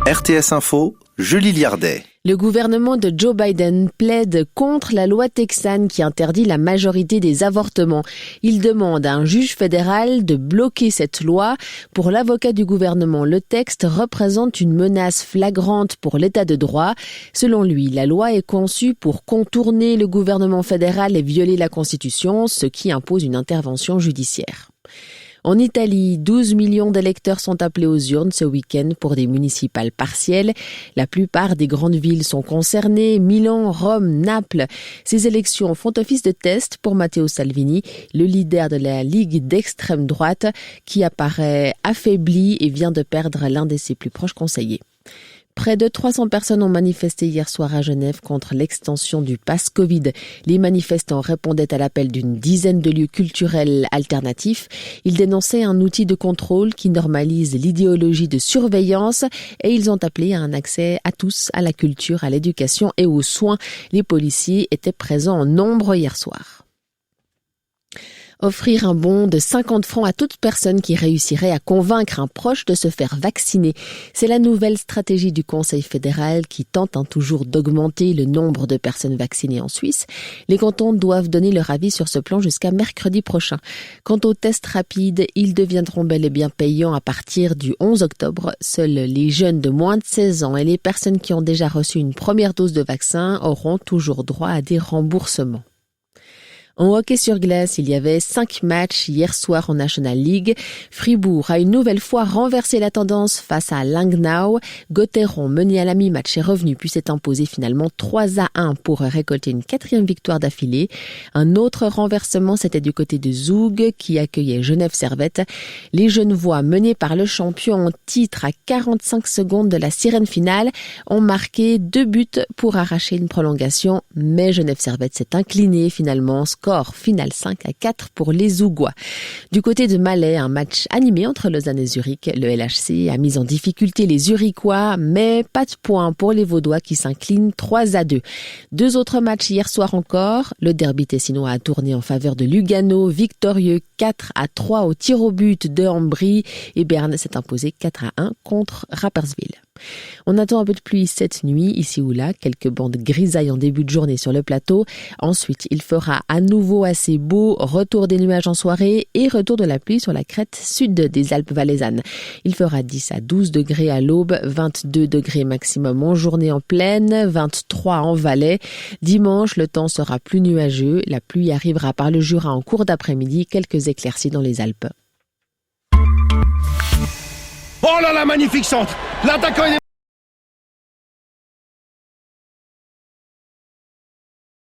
RTS Info, Julie Liardet. Le gouvernement de Joe Biden plaide contre la loi texane qui interdit la majorité des avortements. Il demande à un juge fédéral de bloquer cette loi. Pour l'avocat du gouvernement, le texte représente une menace flagrante pour l'état de droit. Selon lui, la loi est conçue pour contourner le gouvernement fédéral et violer la Constitution, ce qui impose une intervention judiciaire. En Italie, 12 millions d'électeurs sont appelés aux urnes ce week-end pour des municipales partielles. La plupart des grandes villes sont concernées, Milan, Rome, Naples. Ces élections font office de test pour Matteo Salvini, le leader de la Ligue d'extrême droite, qui apparaît affaibli et vient de perdre l'un de ses plus proches conseillers. Près de 300 personnes ont manifesté hier soir à Genève contre l'extension du pass Covid. Les manifestants répondaient à l'appel d'une dizaine de lieux culturels alternatifs. Ils dénonçaient un outil de contrôle qui normalise l'idéologie de surveillance et ils ont appelé à un accès à tous à la culture, à l'éducation et aux soins. Les policiers étaient présents en nombre hier soir. Offrir un bon de 50 francs à toute personne qui réussirait à convaincre un proche de se faire vacciner. C'est la nouvelle stratégie du Conseil fédéral qui tente toujours d'augmenter le nombre de personnes vaccinées en Suisse. Les cantons doivent donner leur avis sur ce plan jusqu'à mercredi prochain. Quant aux tests rapides, ils deviendront bel et bien payants à partir du 11 octobre. Seuls les jeunes de moins de 16 ans et les personnes qui ont déjà reçu une première dose de vaccin auront toujours droit à des remboursements. En hockey sur glace, il y avait 5 matchs hier soir en National League. Fribourg a une nouvelle fois renversé la tendance face à Langnau. Gotteron, mené à la mi-match, est revenu puis s'est imposé finalement 3-1 pour récolter une 4e victoire d'affilée. Un autre renversement, c'était du côté de Zug qui accueillait Genève Servette. Les Genevois, menés par le champion en titre à 45 secondes de la sirène finale, ont marqué 2 buts pour arracher une prolongation. Mais Genève Servette s'est incliné finalement. Score final 5-4 pour les Zougois. Du côté de Malais, un match animé entre Lausanne et Zurich. Le LHC a mis en difficulté les Zurichois, mais pas de points pour les Vaudois qui s'inclinent 3-2. 2 autres matchs hier soir encore. Le derby tessinois a tourné en faveur de Lugano, victorieux 4-3 au tir au but de Ambry, et Berne s'est imposé 4-1 contre Rapperswil. On attend un peu de pluie cette nuit, ici ou là, quelques bandes grisailles en début de journée sur le plateau. Ensuite, il fera à nouveau assez beau, retour des nuages en soirée et retour de la pluie sur la crête sud des Alpes valaisannes. Il fera 10 à 12 degrés à l'aube, 22 degrés maximum en journée en plaine, 23 en Valais. Dimanche, le temps sera plus nuageux, la pluie arrivera par le Jura en cours d'après-midi, quelques éclaircies dans les Alpes. Oh là là, magnifique centre! L'attaquant est